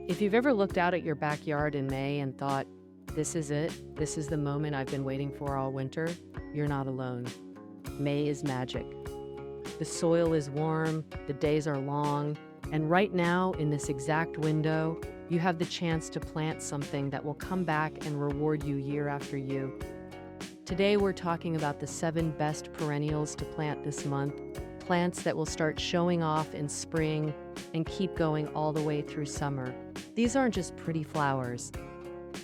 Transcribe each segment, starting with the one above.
If you've ever looked out at your backyard in May and thought, this is it, this is the moment I've been waiting for all winter, you're not alone. May is magic. The soil is warm, the days are long, and right now, in this exact window, you have the chance to plant something that will come back and reward you year after year. Today, we're talking about the 7 best perennials to plant this month, plants that will start showing off in spring and keep going all the way through summer. These aren't just pretty flowers.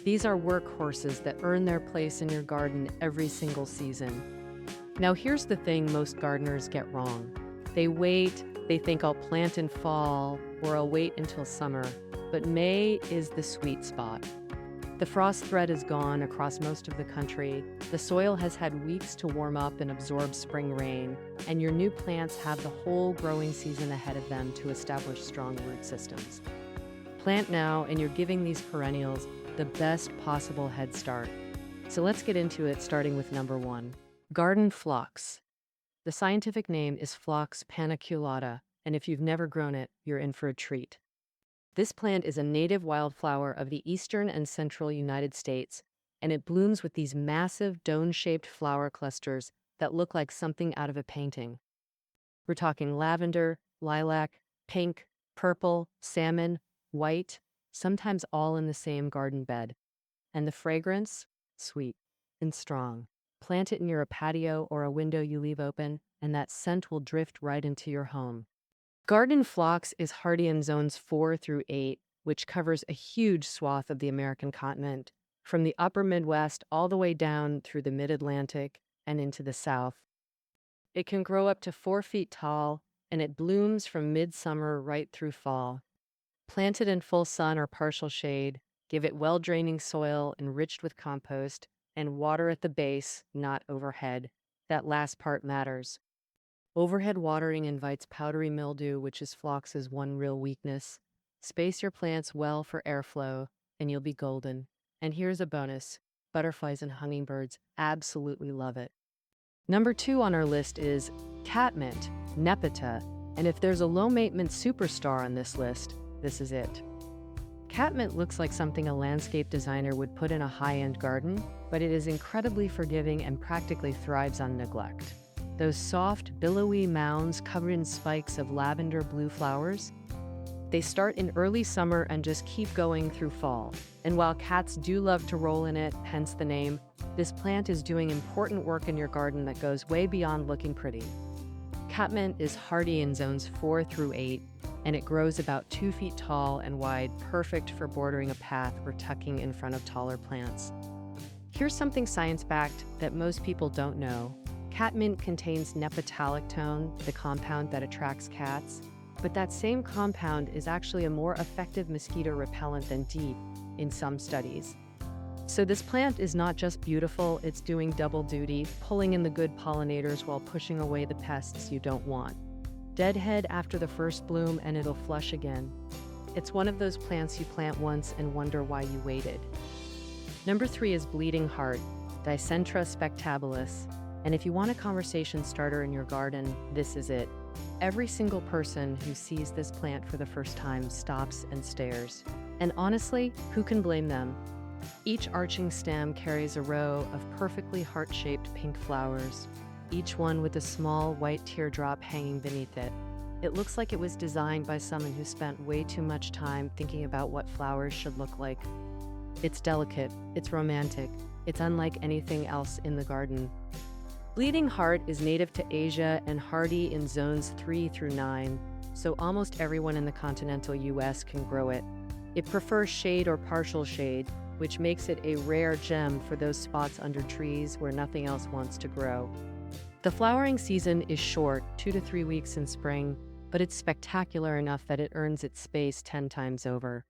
These are workhorses that earn their place in your garden every single season. Now, here's the thing most gardeners get wrong. They wait, they think I'll plant in fall, or I'll wait until summer. But May is the sweet spot. The frost threat is gone across most of the country. The soil has had weeks to warm up and absorb spring rain, and your new plants have the whole growing season ahead of them to establish strong root systems. Plant now, and you're giving these perennials the best possible head start. So let's get into it, starting with number 1. Garden Phlox. The scientific name is Phlox paniculata, and if you've never grown it, you're in for a treat. This plant is a native wildflower of the eastern and central United States, and it blooms with these massive dome-shaped flower clusters that look like something out of a painting. We're talking lavender, lilac, pink, purple, salmon, white, sometimes all in the same garden bed. And the fragrance? Sweet and strong. Plant it near a patio or a window you leave open, and that scent will drift right into your home. Garden Phlox is hardy in zones 4 through 8, which covers a huge swath of the American continent, from the upper Midwest all the way down through the mid-Atlantic and into the South. It can grow up to 4 feet tall, and it blooms from midsummer right through fall. Plant it in full sun or partial shade, give it well-draining soil enriched with compost, and water at the base, not overhead. That last part matters. Overhead watering invites powdery mildew, which is phlox's one real weakness. Space your plants well for airflow, and you'll be golden. And here's a bonus. Butterflies and hummingbirds absolutely love it. Number 2 on our list is Catmint, Nepeta, and if there's a low-maintenance superstar on this list, this is it. Catmint looks like something a landscape designer would put in a high-end garden, but it is incredibly forgiving and practically thrives on neglect. Those soft, billowy mounds covered in spikes of lavender blue flowers, they start in early summer and just keep going through fall. And while cats do love to roll in it, hence the name, this plant is doing important work in your garden that goes way beyond looking pretty. Catmint is hardy in zones 4 through 8, and it grows about 2 feet tall and wide, perfect for bordering a path or tucking in front of taller plants. Here's something science-backed that most people don't know. Catmint contains nepetalactone, the compound that attracts cats, but that same compound is actually a more effective mosquito repellent than DEET in some studies. So this plant is not just beautiful, it's doing double duty, pulling in the good pollinators while pushing away the pests you don't want. Deadhead after the first bloom and it'll flush again. It's one of those plants you plant once and wonder why you waited. Number 3 is Bleeding Heart, Dicentra spectabilis. And if you want a conversation starter in your garden, this is it. Every single person who sees this plant for the first time stops and stares. And honestly, who can blame them? Each arching stem carries a row of perfectly heart-shaped pink flowers, each one with a small white teardrop hanging beneath it. It looks like it was designed by someone who spent way too much time thinking about what flowers should look like. It's delicate, it's romantic, it's unlike anything else in the garden. Bleeding Heart is native to Asia and hardy in zones 3 through 9, so almost everyone in the continental US can grow it. It prefers shade or partial shade, which makes it a rare gem for those spots under trees where nothing else wants to grow. The flowering season is short, 2 to 3 weeks in spring, but it's spectacular enough that it earns its space 10 times over.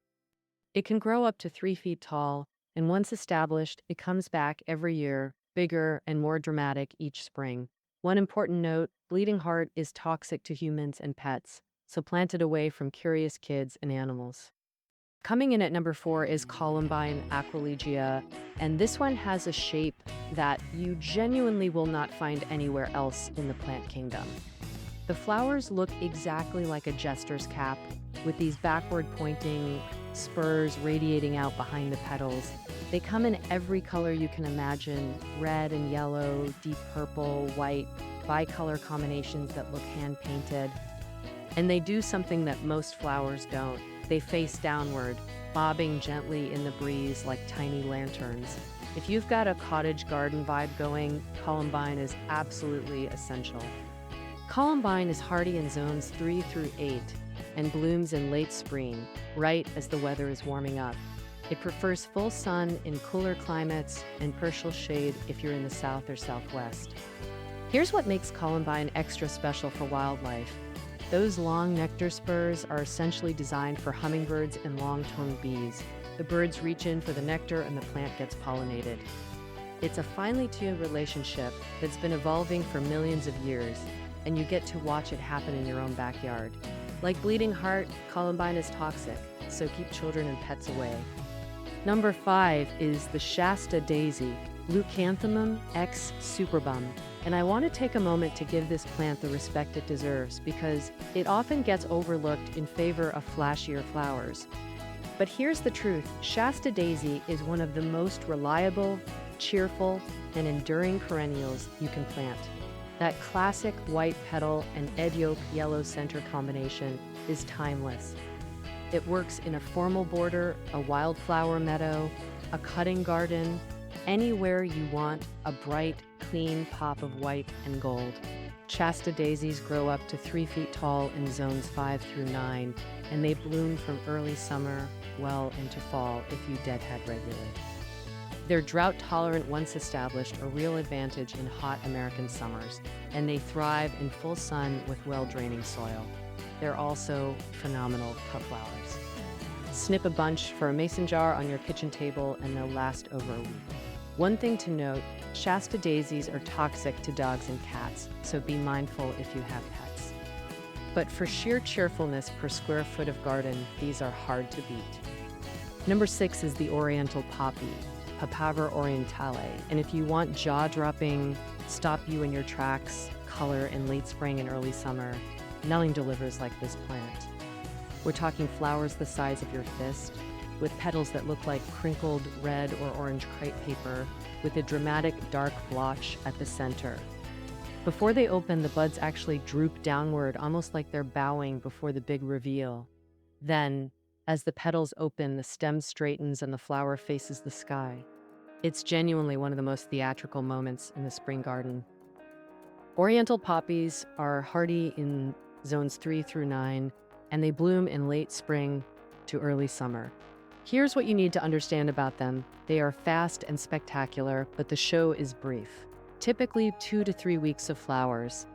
It can grow up to 3 feet tall, and once established, it comes back every year, bigger and more dramatic each spring. One important note, Bleeding Heart is toxic to humans and pets, so plant it away from curious kids and animals. Coming in at number 4 is Columbine aquilegia, and this one has a shape that you genuinely will not find anywhere else in the plant kingdom. The flowers look exactly like a jester's cap, with these backward-pointing, spurs radiating out behind the petals. They come in every color you can imagine: red and yellow, deep purple, white, bicolor combinations that look hand-painted. And they do something that most flowers don't. They face downward, bobbing gently in the breeze like tiny lanterns. If you've got a cottage garden vibe going, Columbine is absolutely essential. Columbine is hardy in zones 3 through 8 and blooms in late spring, right as the weather is warming up. It prefers full sun in cooler climates and partial shade if you're in the south or southwest. Here's what makes Columbine extra special for wildlife. Those long nectar spurs are essentially designed for hummingbirds and long-tongued bees. The birds reach in for the nectar and the plant gets pollinated. It's a finely tuned relationship that's been evolving for millions of years, and you get to watch it happen in your own backyard. Like bleeding heart, Columbine is toxic, so keep children and pets away. Number 5 is the Shasta daisy, Leucanthemum X superbum. And I want to take a moment to give this plant the respect it deserves because it often gets overlooked in favor of flashier flowers. But here's the truth: Shasta daisy is one of the most reliable, cheerful, and enduring perennials you can plant. That classic white petal and egg yolk yellow center combination is timeless. It works in a formal border, a wildflower meadow, a cutting garden, anywhere you want a bright, clean pop of white and gold. Shasta daisies grow up to 3 feet tall in zones 5 through 9, and they bloom from early summer well into fall if you deadhead regularly. They're drought-tolerant once established, a real advantage in hot American summers, and they thrive in full sun with well-draining soil. They're also phenomenal cut flowers. Snip a bunch for a mason jar on your kitchen table and they'll last over a week. One thing to note, Shasta daisies are toxic to dogs and cats, so be mindful if you have pets. But for sheer cheerfulness per square foot of garden, these are hard to beat. Number 6 is the Oriental poppy, Papaver orientale. And if you want jaw-dropping, stop you in your tracks color in late spring and early summer, nothing delivers like this plant. We're talking flowers the size of your fist, with petals that look like crinkled red or orange crepe paper, with a dramatic dark blotch at the center. Before they open, the buds actually droop downward, almost like they're bowing before the big reveal. Then, as the petals open, the stem straightens and the flower faces the sky. It's genuinely one of the most theatrical moments in the spring garden. Oriental poppies are hardy in zones 3 through 9, and they bloom in late spring to early summer. Here's what you need to understand about them. They are fast and spectacular, but the show is brief. Typically 2 to 3 weeks of flowers.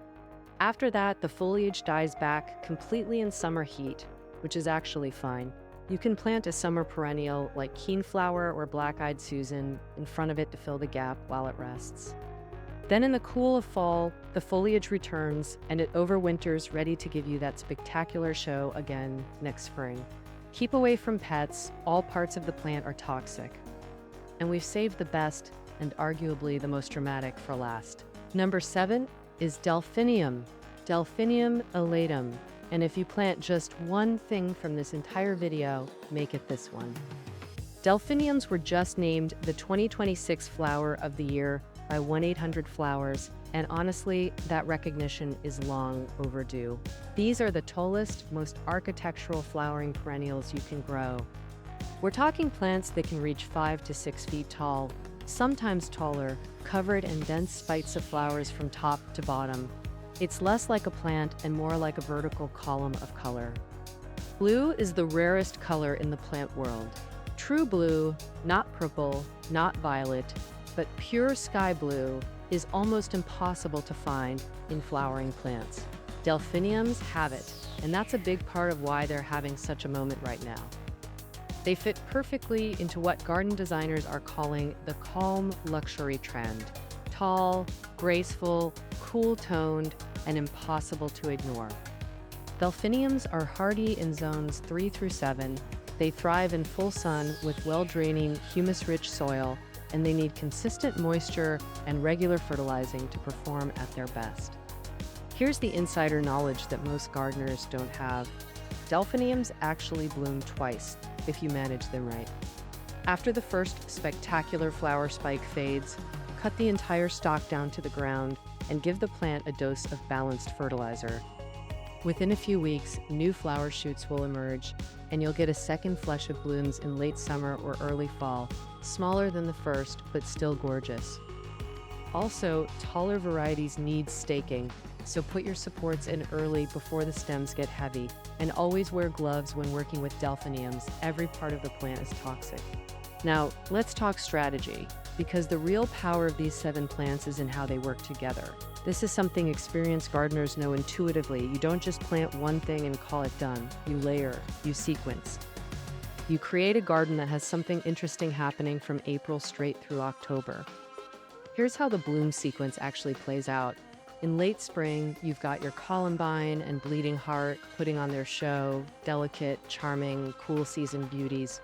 After that, the foliage dies back completely in summer heat, which is actually fine. You can plant a summer perennial like keenflower or black-eyed Susan in front of it to fill the gap while it rests. Then in the cool of fall, the foliage returns and it overwinters, ready to give you that spectacular show again next spring. Keep away from pets. All parts of the plant are toxic. And we've saved the best and arguably the most dramatic for last. Number 7 is Delphinium, Delphinium elatum. And if you plant just one thing from this entire video, make it this one. Delphiniums were just named the 2026 Flower of the Year by 1-800-Flowers, and honestly, that recognition is long overdue. These are the tallest, most architectural flowering perennials you can grow. We're talking plants that can reach 5 to 6 feet tall, sometimes taller, covered in dense spikes of flowers from top to bottom. It's less like a plant and more like a vertical column of color. Blue is the rarest color in the plant world. True blue, not purple, not violet, but pure sky blue is almost impossible to find in flowering plants. Delphiniums have it, and that's a big part of why they're having such a moment right now. They fit perfectly into what garden designers are calling the calm luxury trend. Tall, graceful, cool-toned, and impossible to ignore. Delphiniums are hardy in zones 3 through 7. They thrive in full sun with well-draining, humus-rich soil, and they need consistent moisture and regular fertilizing to perform at their best. Here's the insider knowledge that most gardeners don't have. Delphiniums actually bloom twice if you manage them right. After the first spectacular flower spike fades, cut the entire stalk down to the ground and give the plant a dose of balanced fertilizer. Within a few weeks, new flower shoots will emerge, and you'll get a second flush of blooms in late summer or early fall, smaller than the first, but still gorgeous. Also, taller varieties need staking, so put your supports in early before the stems get heavy, and always wear gloves when working with delphiniums. Every part of the plant is toxic. Now, let's talk strategy, because the real power of these 7 plants is in how they work together. This is something experienced gardeners know intuitively. You don't just plant one thing and call it done. You layer, you sequence. You create a garden that has something interesting happening from April straight through October. Here's how the bloom sequence actually plays out. In late spring, you've got your Columbine and Bleeding Heart putting on their show, delicate, charming, cool season beauties.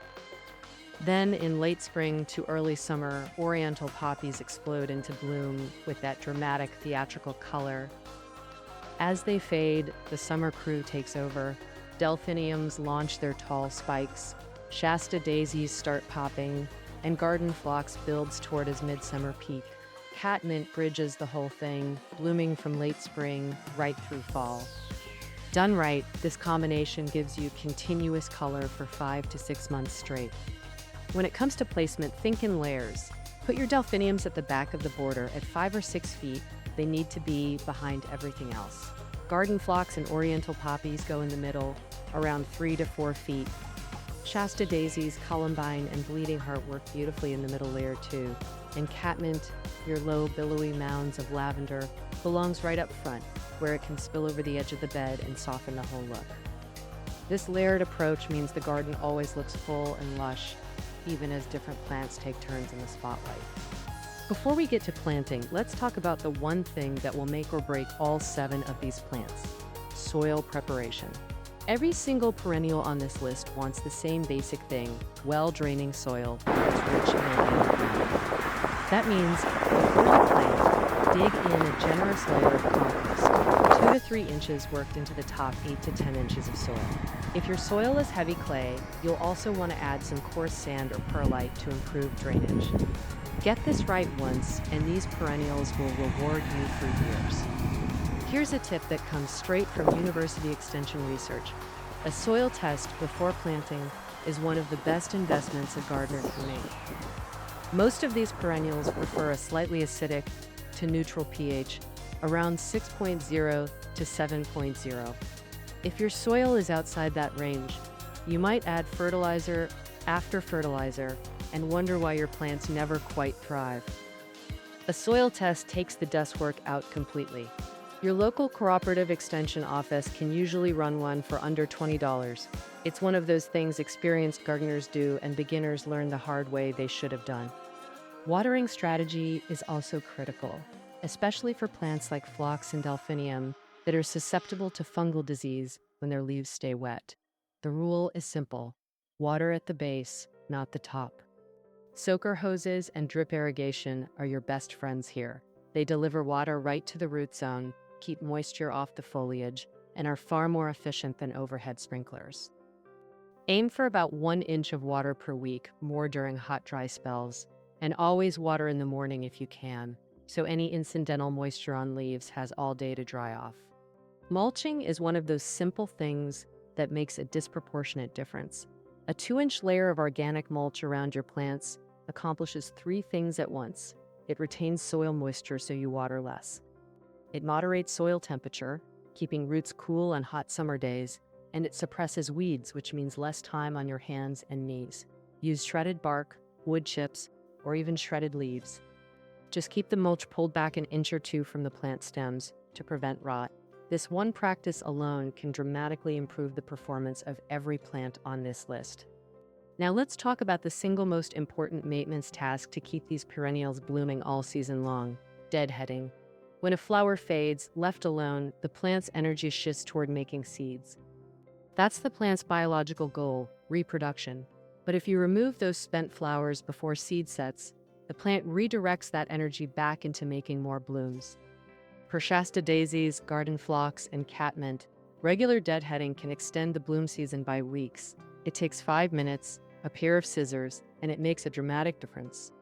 Then, in late spring to early summer, Oriental poppies explode into bloom with that dramatic theatrical color. As they fade, the summer crew takes over. Delphiniums launch their tall spikes, Shasta daisies start popping, and garden phlox builds toward its midsummer peak. Catmint bridges the whole thing, blooming from late spring right through fall. Done right, this combination gives you continuous color for 5 to 6 months straight. When it comes to placement, think in layers. Put your delphiniums at the back of the border at 5 or 6 feet. They need to be behind everything else. Garden phlox and Oriental poppies go in the middle, around 3 to 4 feet. Shasta daisies, Columbine, and Bleeding Heart work beautifully in the middle layer too. And Catmint, your low, billowy mounds of lavender, belongs right up front, where it can spill over the edge of the bed and soften the whole look. This layered approach means the garden always looks full and lush, even as different plants take turns in the spotlight. Before we get to planting, let's talk about the one thing that will make or break all 7 of these plants: soil preparation. Every single perennial on this list wants the same basic thing: well-draining soil that's rich in organic matter. That means before you plant, dig in a generous layer of compost, 2 to 3 inches worked into the top 8 to 10 inches of soil. If your soil is heavy clay, you'll also want to add some coarse sand or perlite to improve drainage. Get this right once, and these perennials will reward you for years. Here's a tip that comes straight from University Extension research. A soil test before planting is one of the best investments a gardener can make. Most of these perennials prefer a slightly acidic to neutral pH, around 6.0 to 7.0. If your soil is outside that range, you might add fertilizer after fertilizer and wonder why your plants never quite thrive. A soil test takes the dust work out completely. Your local cooperative extension office can usually run one for under $20. It's one of those things experienced gardeners do and beginners learn the hard way they should have done. Watering strategy is also critical, especially for plants like phlox and delphinium that are susceptible to fungal disease when their leaves stay wet. The rule is simple: water at the base, not the top. Soaker hoses and drip irrigation are your best friends here. They deliver water right to the root zone, keep moisture off the foliage, and are far more efficient than overhead sprinklers. Aim for about 1 inch of water per week, more during hot, dry spells, and always water in the morning if you can, so any incidental moisture on leaves has all day to dry off. Mulching is one of those simple things that makes a disproportionate difference. A 2-inch layer of organic mulch around your plants accomplishes 3 things at once. It retains soil moisture so you water less. It moderates soil temperature, keeping roots cool on hot summer days, and it suppresses weeds, which means less time on your hands and knees. Use shredded bark, wood chips, or even shredded leaves. Just keep the mulch pulled back 1 inch or 2 from the plant stems to prevent rot. This one practice alone can dramatically improve the performance of every plant on this list. Now let's talk about the single most important maintenance task to keep these perennials blooming all season long: deadheading. When a flower fades, left alone, the plant's energy shifts toward making seeds. That's the plant's biological goal, reproduction. But if you remove those spent flowers before seed sets, the plant redirects that energy back into making more blooms. For Shasta daisies, garden phlox, and catmint, Regular deadheading can extend the bloom season by weeks. It takes 5 minutes, a pair of scissors, and it makes a dramatic difference.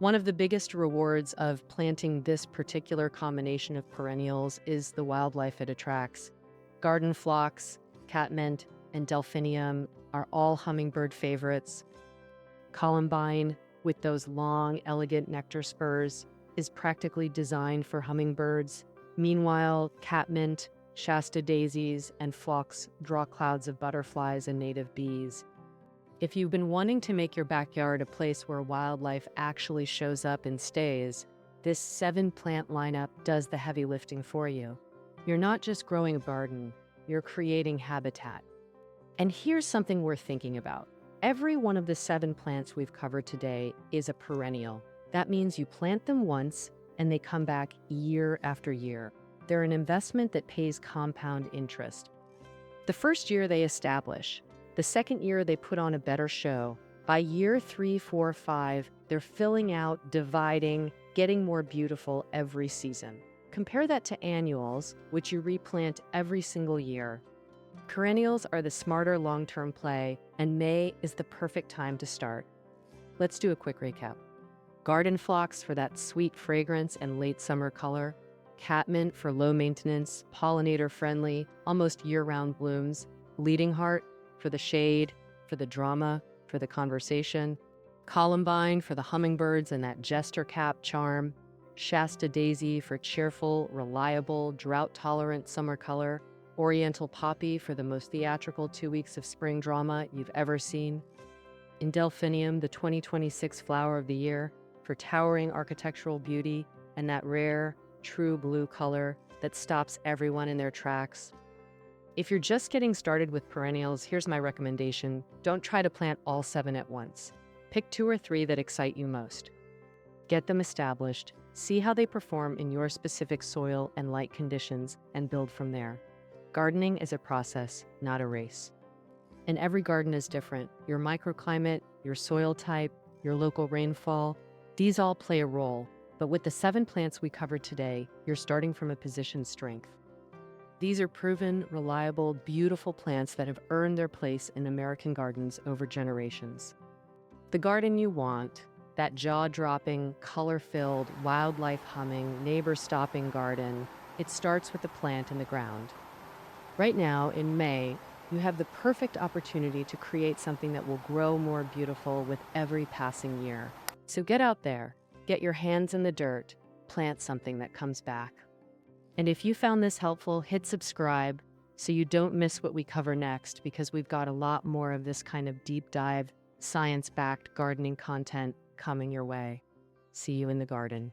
One of the biggest rewards of planting this particular combination of perennials is the wildlife it attracts. Garden phlox, catmint, and delphinium are all hummingbird favorites. Columbine, with those long, elegant nectar spurs, is practically designed for hummingbirds. Meanwhile, catmint, Shasta daisies, and phlox draw clouds of butterflies and native bees. If you've been wanting to make your backyard a place where wildlife actually shows up and stays, this 7-plant lineup does the heavy lifting for you. You're not just growing a garden, you're creating habitat. And here's something worth thinking about. Every one of the 7 plants we've covered today is a perennial. That means you plant them once and they come back year after year. They're an investment that pays compound interest. The first year they establish. The second year they put on a better show. By year 3, 4, 5, they're filling out, dividing, getting more beautiful every season. Compare that to annuals, which you replant every single year. Perennials are the smarter long-term play, and May is the perfect time to start. Let's do a quick recap. Garden phlox for that sweet fragrance and late summer color. Catmint for low maintenance, pollinator friendly, almost year-round blooms. Bleeding heart for the shade, for the drama, for the conversation. Columbine for the hummingbirds and that jester cap charm. Shasta daisy for cheerful, reliable, drought-tolerant summer color. Oriental poppy for the most theatrical 2 weeks of spring drama you've ever seen. In Delphinium, the 2026 flower of the year, for towering architectural beauty and that rare, true blue color that stops everyone in their tracks. If you're just getting started with perennials, here's my recommendation. Don't try to plant all 7 at once. Pick 2 or 3 that excite you most. Get them established, see how they perform in your specific soil and light conditions, and build from there. Gardening is a process, not a race. And every garden is different. Your microclimate, your soil type, your local rainfall, these all play a role. But with the 7 plants we covered today, you're starting from a position of strength. These are proven, reliable, beautiful plants that have earned their place in American gardens over generations. The garden you want, that jaw-dropping, color-filled, wildlife humming, neighbor-stopping garden, it starts with the plant in the ground. Right now, in May, you have the perfect opportunity to create something that will grow more beautiful with every passing year. So get out there, get your hands in the dirt, plant something that comes back. And if you found this helpful, hit subscribe so you don't miss what we cover next, because we've got a lot more of this kind of deep dive, science-backed gardening content coming your way. See you in the garden.